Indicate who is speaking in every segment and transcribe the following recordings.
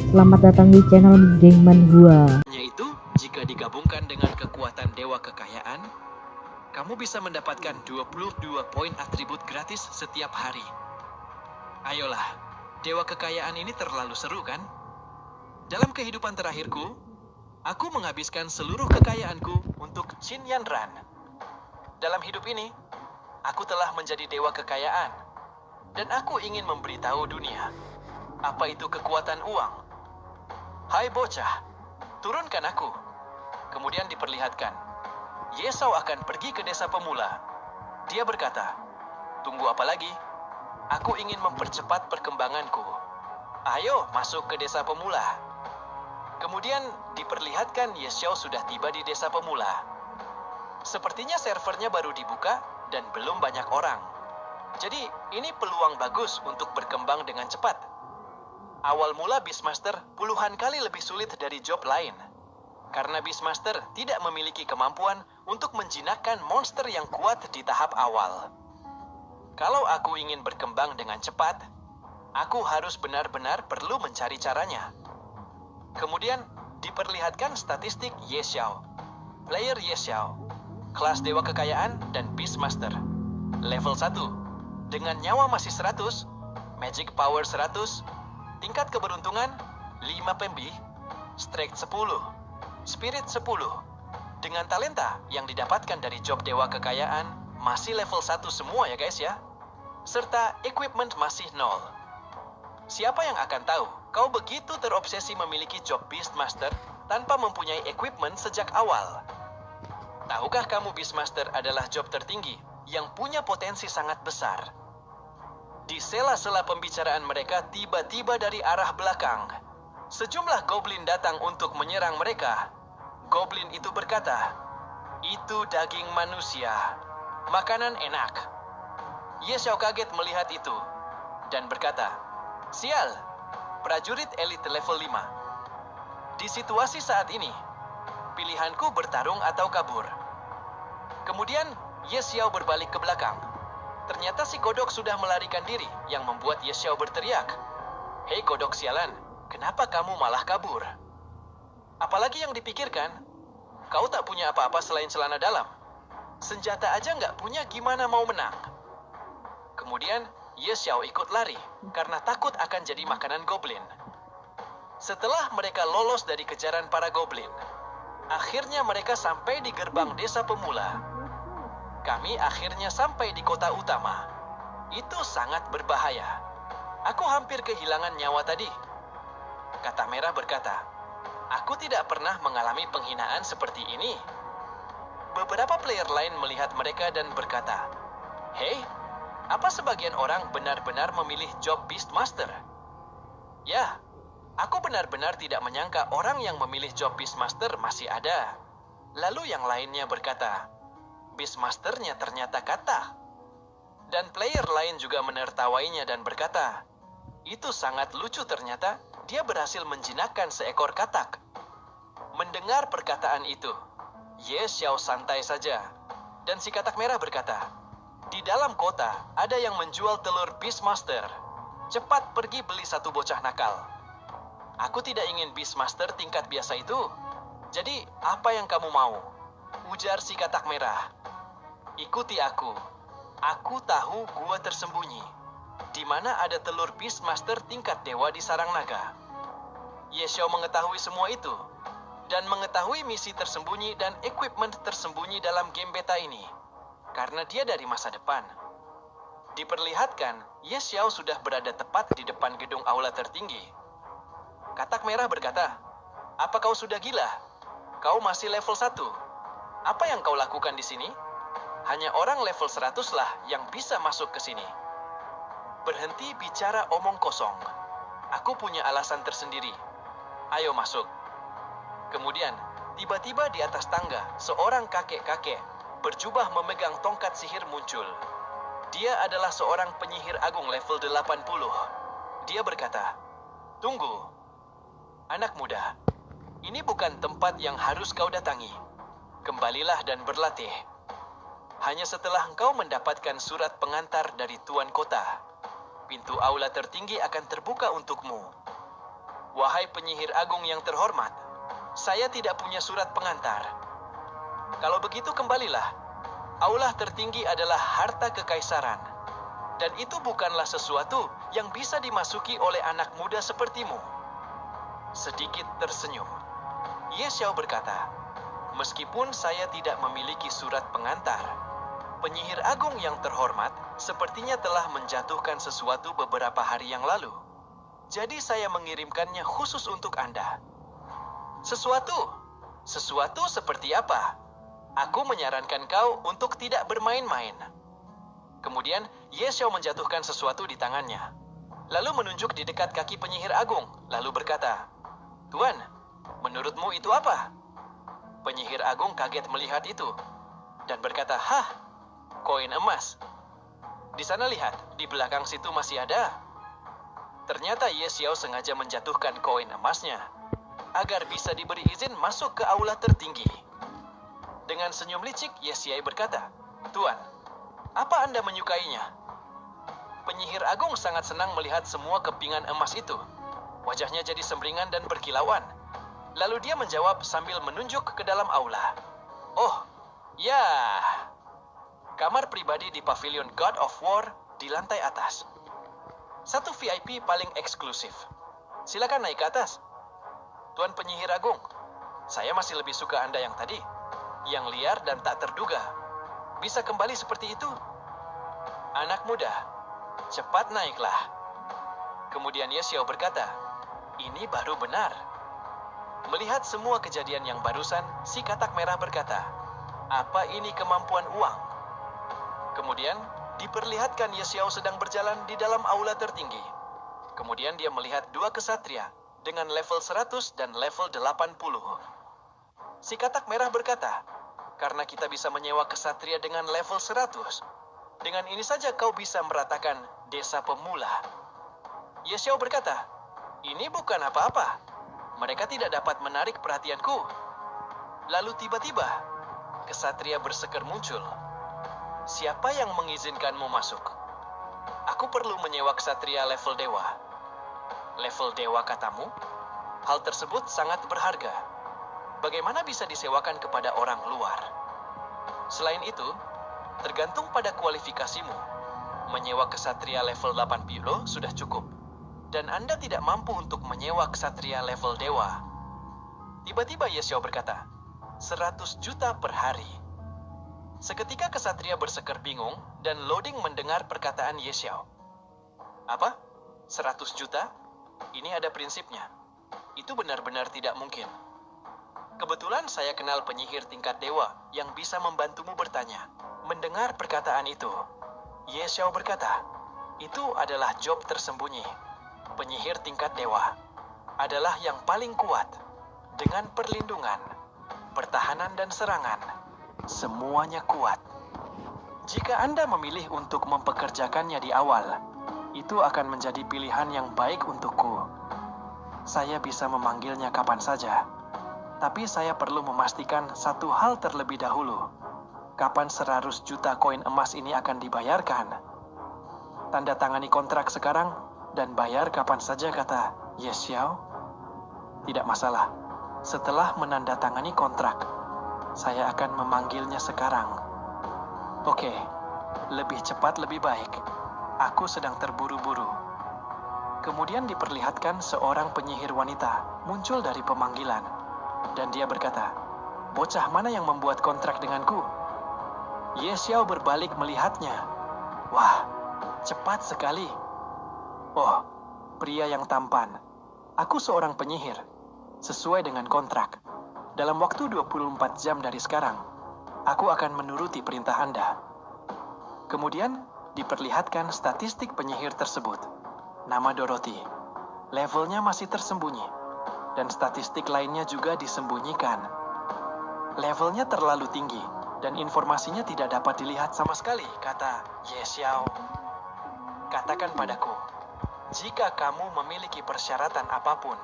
Speaker 1: Selamat datang di channel Gengman Gua.
Speaker 2: Yaitu, jika digabungkan dengan kekuatan Dewa Kekayaan, kamu bisa mendapatkan 22 poin atribut gratis setiap hari. Ayolah, Dewa Kekayaan ini terlalu seru kan? Dalam kehidupan terakhirku, aku menghabiskan seluruh kekayaanku untuk Shin Yanran. Dalam hidup ini, aku telah menjadi Dewa Kekayaan, dan aku ingin memberitahu dunia, apa itu kekuatan uang. Hai bocah, turunkan aku. Kemudian diperlihatkan, Yesau akan pergi ke desa pemula. Dia berkata, tunggu apa lagi? Aku ingin mempercepat perkembanganku. Ayo masuk ke desa pemula. Kemudian diperlihatkan Yesau sudah tiba di desa pemula. Sepertinya servernya baru dibuka dan belum banyak orang. Jadi ini peluang bagus untuk berkembang dengan cepat. Awal mula Beastmaster puluhan kali lebih sulit dari job lain. Karena Beastmaster tidak memiliki kemampuan untuk menjinakkan monster yang kuat di tahap awal. Kalau aku ingin berkembang dengan cepat, aku harus benar-benar perlu mencari caranya. Kemudian diperlihatkan statistik Yesau. Player Yesau, kelas Dewa Kekayaan dan Beastmaster. Level 1, dengan nyawa masih 100, Magic Power 100, tingkat keberuntungan 5 pembi, Strength 10, Spirit 10. Dengan talenta yang didapatkan dari job Dewa Kekayaan masih level 1 semua ya guys ya. Serta equipment masih 0. Siapa yang akan tahu kau begitu terobsesi memiliki job Beastmaster tanpa mempunyai equipment sejak awal? Tahukah kamu Beastmaster adalah job tertinggi yang punya potensi sangat besar? Di sela-sela pembicaraan mereka tiba-tiba dari arah belakang, sejumlah goblin datang untuk menyerang mereka. Goblin itu berkata, itu daging manusia, makanan enak. Yesau kaget melihat itu dan berkata, sial, prajurit elit level 5. Di situasi saat ini, pilihanku bertarung atau kabur. Kemudian Yesau berbalik ke belakang. Ternyata si kodok sudah melarikan diri yang membuat Yesau berteriak, hei kodok sialan, kenapa kamu malah kabur? Apalagi yang dipikirkan, kau tak punya apa-apa selain celana dalam. Senjata aja nggak punya, gimana mau menang? Kemudian Yesau ikut lari karena takut akan jadi makanan goblin. Setelah mereka lolos dari kejaran para goblin, akhirnya mereka sampai di gerbang desa pemula. Kami akhirnya sampai di kota utama. Itu sangat berbahaya. Aku hampir kehilangan nyawa tadi. Kata Merah berkata, aku tidak pernah mengalami penghinaan seperti ini. Beberapa player lain melihat mereka dan berkata, hei, apa sebagian orang benar-benar memilih job Beastmaster? Ya, aku benar-benar tidak menyangka orang yang memilih job Beastmaster masih ada. Lalu yang lainnya berkata, Beastmasternya ternyata katak. Dan player lain juga menertawainya dan berkata, itu sangat lucu ternyata, dia berhasil menjinakkan seekor katak. Mendengar perkataan itu, Yesau santai saja. Dan si katak merah berkata, di dalam kota ada yang menjual telur Beastmaster. Cepat pergi beli satu bocah nakal. Aku tidak ingin Beastmaster tingkat biasa itu. Jadi apa yang kamu mau? Ujar si katak merah. Ikuti aku. Aku tahu gua tersembunyi, di mana ada telur Beastmaster tingkat dewa di sarang naga. Yesau mengetahui semua itu dan mengetahui misi tersembunyi dan equipment tersembunyi dalam game beta ini. Karena dia dari masa depan. Diperlihatkan, Yesau sudah berada tepat di depan gedung aula tertinggi. Katak merah berkata, apa kau sudah gila? Kau masih level 1. Apa yang kau lakukan di sini? Hanya orang level 100 lah yang bisa masuk ke sini. Berhenti bicara omong kosong. Aku punya alasan tersendiri. Ayo masuk. Kemudian, tiba-tiba di atas tangga, seorang kakek-kakek berjubah memegang tongkat sihir muncul. Dia adalah seorang penyihir agung level 80. Dia berkata, tunggu. Anak muda, ini bukan tempat yang harus kau datangi. Kembalilah dan berlatih. Hanya setelah engkau mendapatkan surat pengantar dari Tuan Kota, pintu aula tertinggi akan terbuka untukmu. Wahai penyihir agung yang terhormat, saya tidak punya surat pengantar. Kalau begitu kembalilah. Aula tertinggi adalah harta kekaisaran. Dan itu bukanlah sesuatu yang bisa dimasuki oleh anak muda sepertimu. Sedikit tersenyum, Ye Xiao berkata, meskipun saya tidak memiliki surat pengantar, penyihir agung yang terhormat sepertinya telah menjatuhkan sesuatu beberapa hari yang lalu. Jadi saya mengirimkannya khusus untuk Anda. Sesuatu seperti apa? Aku menyarankan kau untuk tidak bermain-main. Kemudian, Ye Xiao menjatuhkan sesuatu di tangannya. Lalu menunjuk di dekat kaki penyihir agung, lalu berkata, Tuan, menurutmu itu apa? Penyihir agung kaget melihat itu, dan berkata, hah, koin emas. Di sana lihat, di belakang situ masih ada. Ternyata Ye Xiao sengaja menjatuhkan koin emasnya, agar bisa diberi izin masuk ke aula tertinggi. Dengan senyum licik, Ye Xiao berkata, Tuan, apa Anda menyukainya? Penyihir agung sangat senang melihat semua kepingan emas itu. Wajahnya jadi semringan dan berkilauan. Lalu dia menjawab sambil menunjuk ke dalam aula. Oh, ya. Kamar pribadi di pavilion God of War di lantai atas. Satu VIP paling eksklusif. Silakan naik ke atas. Tuan penyihir agung, saya masih lebih suka Anda yang tadi. Yang liar dan tak terduga. Bisa kembali seperti itu? Anak muda, cepat naiklah. Kemudian Ye Xiao berkata, ini baru benar. Melihat semua kejadian yang barusan, si katak merah berkata, apa ini kemampuan uang? Kemudian, diperlihatkan Ye Xiao sedang berjalan di dalam aula tertinggi. Kemudian dia melihat dua kesatria dengan level 100 dan level 80. Si katak merah berkata, karena kita bisa menyewa kesatria dengan level 100. Dengan ini saja kau bisa meratakan desa pemula. Ye Xiao berkata, ini bukan apa-apa. Mereka tidak dapat menarik perhatianku. Lalu tiba-tiba, kesatria berseker muncul. Siapa yang mengizinkanmu masuk? Aku perlu menyewa kesatria level dewa. Level dewa katamu? Hal tersebut sangat berharga. Bagaimana bisa disewakan kepada orang luar? Selain itu, tergantung pada kualifikasimu. Menyewa kesatria level 80 sudah cukup. Dan Anda tidak mampu untuk menyewa kesatria level dewa. Tiba-tiba Ye Xiao berkata, 100 juta per hari. Seketika kesatria berseker bingung dan loading mendengar perkataan Ye Xiao. Apa? 100 juta? Ini ada prinsipnya. Itu benar-benar tidak mungkin. Kebetulan saya kenal penyihir tingkat dewa yang bisa membantumu bertanya. Mendengar perkataan itu, Ye Xiao berkata, itu adalah job tersembunyi. Penyihir tingkat dewa adalah yang paling kuat dengan perlindungan, pertahanan dan serangan. Semuanya kuat. Jika Anda memilih untuk mempekerjakannya di awal, itu akan menjadi pilihan yang baik untukku. Saya bisa memanggilnya kapan saja. Tapi saya perlu memastikan satu hal terlebih dahulu. Kapan 100 juta koin emas ini akan dibayarkan? Tanda tangani kontrak sekarang dan bayar kapan saja, kata Ye Xiao. Tidak masalah. Setelah menandatangani kontrak, saya akan memanggilnya sekarang. Oke, lebih cepat lebih baik. Aku sedang terburu-buru. Kemudian diperlihatkan seorang penyihir wanita muncul dari pemanggilan. Dan dia berkata, bocah mana yang membuat kontrak denganku? Ye Xiao berbalik melihatnya. Wah, cepat sekali. Oh, pria yang tampan. Aku seorang penyihir. Sesuai dengan kontrak. Dalam waktu 24 jam dari sekarang, aku akan menuruti perintah Anda. Kemudian, diperlihatkan statistik penyihir tersebut. Nama Dorothy. Levelnya masih tersembunyi. Dan statistik lainnya juga disembunyikan. Levelnya terlalu tinggi, dan informasinya tidak dapat dilihat sama sekali, kata Ye Xiao. Katakan padaku, jika kamu memiliki persyaratan apapun,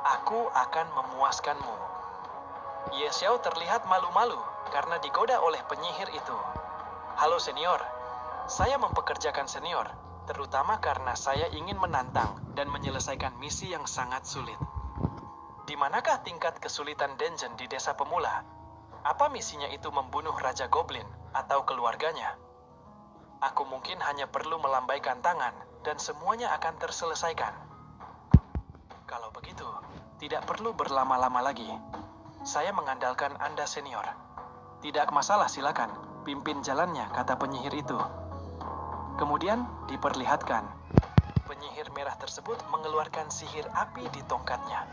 Speaker 2: aku akan memuaskanmu. Ye Xiao terlihat malu-malu karena digoda oleh penyihir itu. Halo senior, saya mempekerjakan senior. terutama karena saya ingin menantang dan menyelesaikan misi yang sangat sulit. Di manakah tingkat kesulitan dungeon di desa pemula? Apa misinya itu membunuh Raja Goblin atau keluarganya? Aku mungkin hanya perlu melambaikan tangan dan semuanya akan terselesaikan. Kalau begitu, tidak perlu berlama-lama lagi. Saya mengandalkan Anda senior. Tidak masalah, silakan. Pimpin jalannya, kata penyihir itu. Kemudian diperlihatkan. Penyihir merah tersebut mengeluarkan sihir api di tongkatnya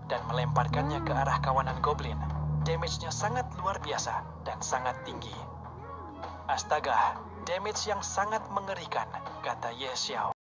Speaker 2: dan melemparkannya ke arah kawanan goblin. Damage-nya sangat luar biasa dan sangat tinggi. Astaga, damage yang sangat mengerikan, kata Ye Xiao.